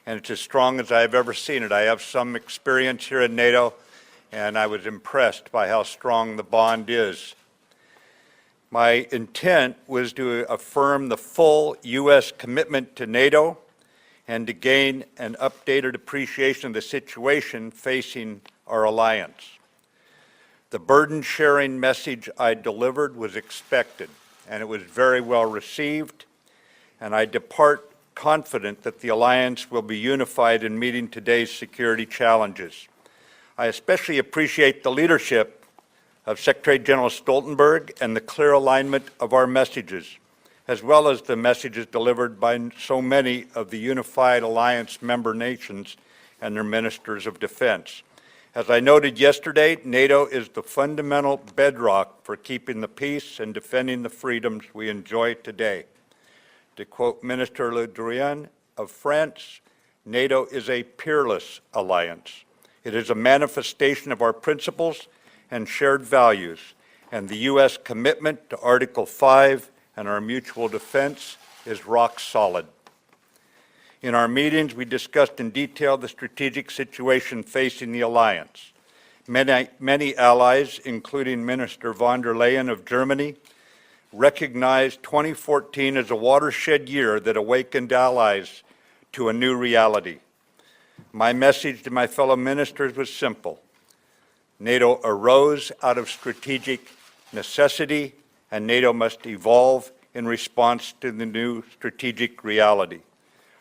and it's as strong as I've ever seen it. I have some experience here in NATO, and I was impressed by how strong the bond is. My intent was to affirm the full U.S. commitment to NATO and to gain an updated appreciation of the situation facing our alliance. The burden-sharing message I delivered was expected, and it was very well received, and I depart confident that the alliance will be unified in meeting today's security challenges. I especially appreciate the leadership of Secretary General Stoltenberg and the clear alignment of our messages, as well as the messages delivered by so many of the unified alliance member nations and their ministers of defense. As I noted yesterday, NATO is the fundamental bedrock for keeping the peace and defending the freedoms we enjoy today. To quote Minister Le Drian of France, NATO is a peerless alliance. It is a manifestation of our principles and shared values, and the U.S. commitment to Article 5 and our mutual defense is rock solid. In our meetings, we discussed in detail the strategic situation facing the alliance. Many allies, including Minister von der Leyen of Germany, recognized 2014 as a watershed year that awakened allies to a new reality. My message to my fellow ministers was simple. NATO arose out of strategic necessity, and NATO must evolve in response to the new strategic reality.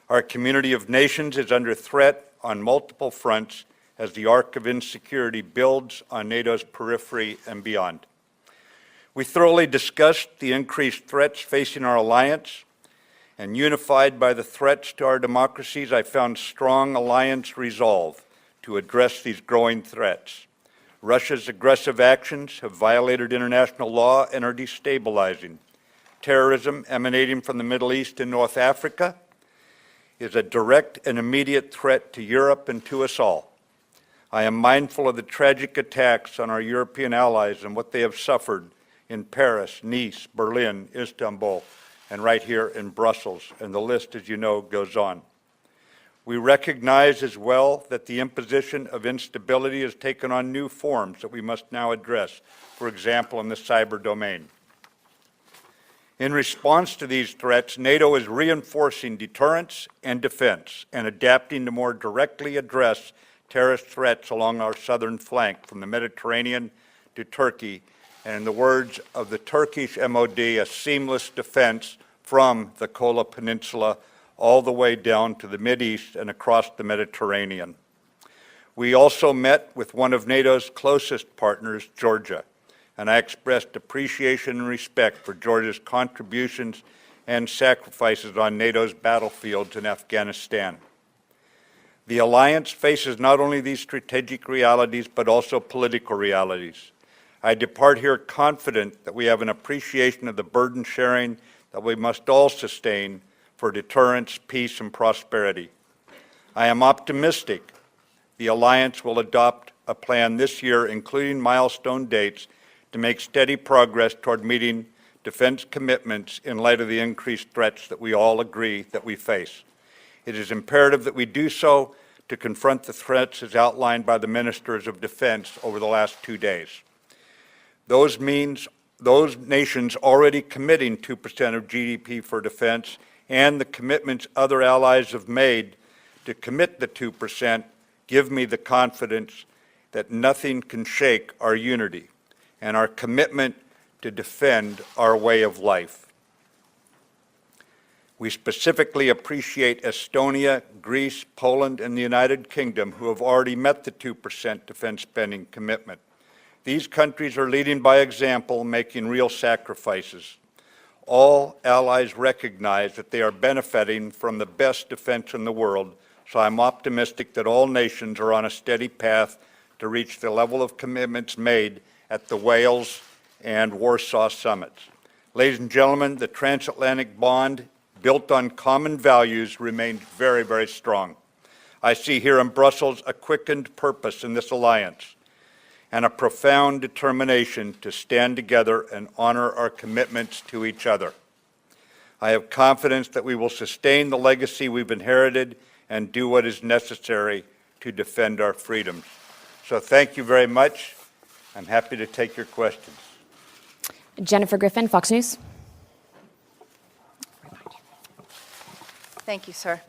Our community of nations is under threat on multiple fronts as the arc of insecurity builds on NATO's periphery and beyond. We thoroughly discussed the increased threats facing our alliance, and unified by the threats to our democracies, I found strong alliance resolve to address these growing threats. Russia's aggressive actions have violated international law and are destabilizing. Terrorism emanating from the Middle East and North Africa is a direct and immediate threat to Europe and to us all. I am mindful of the tragic attacks on our European allies and what they have suffered in Paris, Nice, Berlin, Istanbul, and right here in Brussels, and the list, as you know, goes on. We recognize as well that the imposition of instability has taken on new forms that we must now address, for example, in the cyber domain. In response to these threats, NATO is reinforcing deterrence and defense and adapting to more directly address terrorist threats along our southern flank from the Mediterranean to Turkey, and in the words of the Turkish MOD, a seamless defense from the Kola Peninsula all the way down to the Mideast and across the Mediterranean. We also met with one of NATO's closest partners, Georgia, and I expressed appreciation and respect for Georgia's contributions and sacrifices on NATO's battlefields in Afghanistan. The alliance faces not only these strategic realities, but also political realities. I depart here confident that we have an appreciation of the burden sharing that we must all sustain for deterrence, peace, and prosperity. I am optimistic the alliance will adopt a plan this year, including milestone dates, to make steady progress toward meeting defense commitments in light of the increased threats that we all agree that we face. It is imperative that we do so to confront the threats as outlined by the ministers of defense over the last 2 days. Those nations already committing 2% of GDP for defense and the commitments other allies have made to commit the 2% give me the confidence that nothing can shake our unity and our commitment to defend our way of life. We specifically appreciate Estonia, Greece, Poland, and the United Kingdom, who have already met the 2% defense spending commitment. These countries are leading by example, making real sacrifices. All allies recognize that they are benefiting from the best defense in the world, so I'm optimistic that all nations are on a steady path to reach the level of commitments made at the Wales and Warsaw summits. Ladies and gentlemen, the transatlantic bond built on common values remains very, very strong. I see here in Brussels a quickened purpose in this alliance and a profound determination to stand together and honor our commitments to each other. I have confidence that we will sustain the legacy we've inherited and do what is necessary to defend our freedoms. So thank you very much. I'm happy to take your questions. Jennifer Griffin, Fox News. Thank you, sir.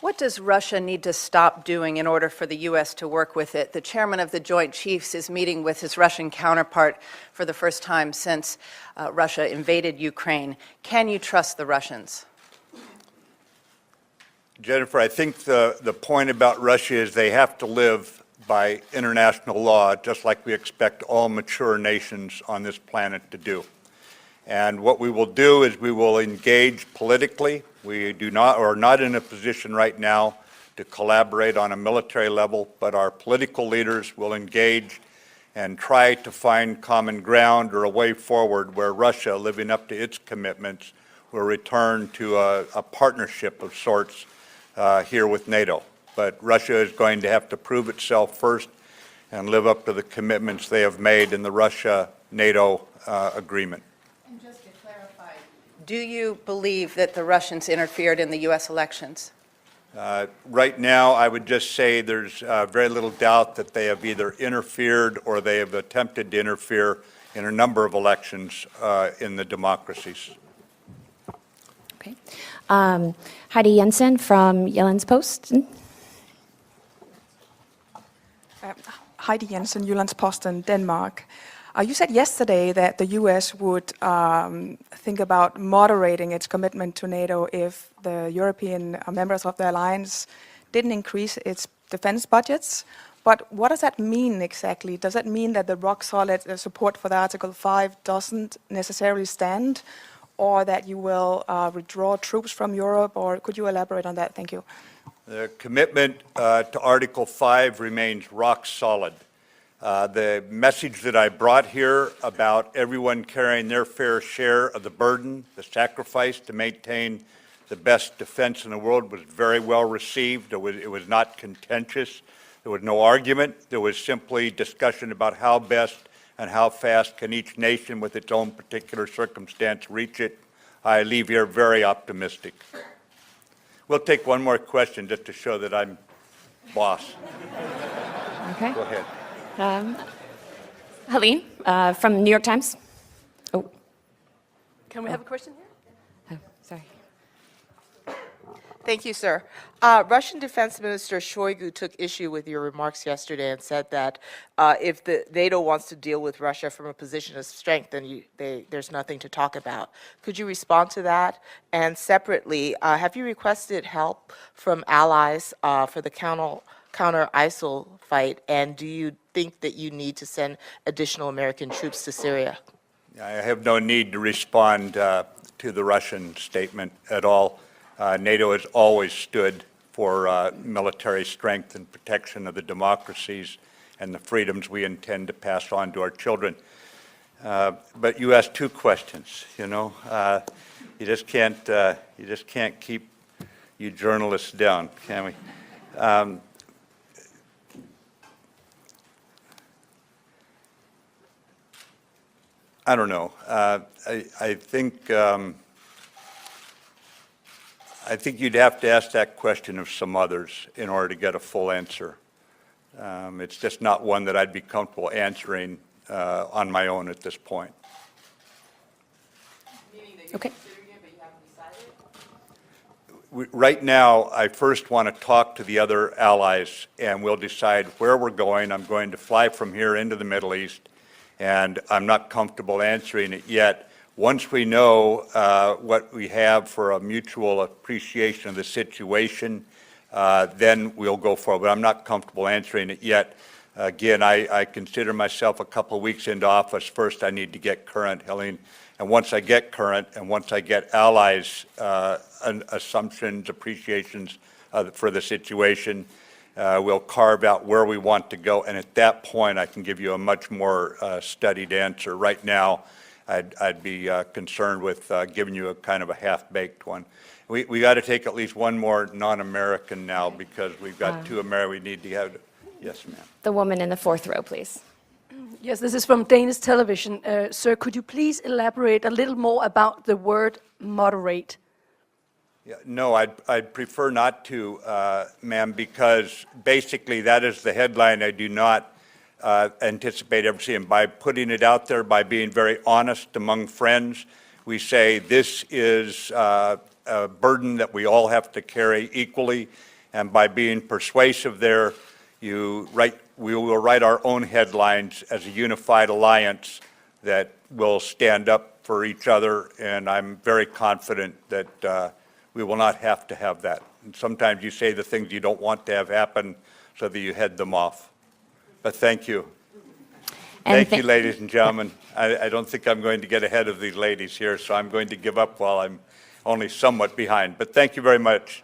What does Russia need to stop doing in order for the U.S. to work with it? The chairman of the Joint Chiefs is meeting with his Russian counterpart for the first time since Russia invaded Ukraine. Can you trust the Russians? Jennifer, I think the point about Russia is they have to live by international law, just like we expect all mature nations on this planet to do. And what we will do is we will engage politically. We are not in a position right now to collaborate on a military level, but our political leaders will engage and try to find common ground or a way forward where Russia, living up to its commitments, will return to a partnership of sorts here with NATO. But Russia is going to have to prove itself first and live up to the commitments they have made in the Russia-NATO agreement. And just to clarify, do you believe that the Russians interfered in the U.S. elections? Right now, I would just say there's very little doubt that they have either interfered or they have attempted to interfere in a number of elections in the democracies. Okay. Heidi Jensen from Jyllands-Posten. Heidi Jensen, Jyllands-Posten, Denmark. You said yesterday that the U.S. would think about moderating its commitment to NATO if the European members of the alliance didn't increase its defense budgets. But what does that mean exactly? Does that mean that the rock-solid support for the Article 5 doesn't necessarily stand, or that you will withdraw troops from Europe, or could you elaborate on that? Thank you. The commitment to Article 5 remains rock solid. The message that I brought here about everyone carrying their fair share of the burden, the sacrifice to maintain the best defense in the world was very well received. It was not contentious. There was no argument. There was simply discussion about how best and how fast can each nation with its own particular circumstance reach it. I leave here very optimistic. We'll take one more question just to show that I'm boss. Okay. Go ahead. Helene from New York Times. Oh. Can we have a question here? Oh, sorry. Thank you, sir. Russian Defense Minister Shoigu took issue with your remarks yesterday and said that if the NATO wants to deal with Russia from a position of strength, then there's nothing to talk about. Could you respond to that? And separately, have you requested help from allies for the counter ISIL fight? And do you think that you need to send additional American troops to Syria? I have no need to respond to the Russian statement at all. NATO has always stood for military strength and protection of the democracies and the freedoms we intend to pass on to our children. But you asked two questions, you know. You just can't keep you journalists down, can we? I don't know. I think you'd have to ask that question of some others in order to get a full answer. It's just not one that I'd be comfortable answering on my own at this point. Meaning that you're considering it, but you haven't decided? Right now, I first want to talk to the other allies, and we'll decide where we're going. I'm going to fly from here into the Middle East, and I'm not comfortable answering it yet. Once we know what we have for a mutual appreciation of the situation, then we'll go forward. But I'm not comfortable answering it yet. Again, I consider myself a couple of weeks into office. First, I need to get current, Helene. And once I get current, and once I get allies' assumptions, appreciations for the situation, we'll carve out where we want to go. And at that point, I can give you a much more studied answer. Right now, I'd be concerned with giving you a kind of a half-baked one. We got to take at least one more non-American now because we've got two Americans. We need to have. Yes, ma'am. The woman in the fourth row, please. Yes, this is from Danish television. Sir, could you please elaborate a little more about the word moderate? Yeah, no, I'd prefer not to, ma'am, because basically that is the headline I do not anticipate ever seeing. By putting it out there, by being very honest among friends, we say this is a burden that we all have to carry equally, and by being persuasive there, we will write our own headlines as a unified alliance that will stand up for each other, and I'm very confident that we will not have to have that. And sometimes you say the things you don't want to have happen so that you head them off. But thank you. And Thank you, ladies and gentlemen. I don't think I'm going to get ahead of these ladies here, so I'm going to give up while I'm only somewhat behind. But thank you very much.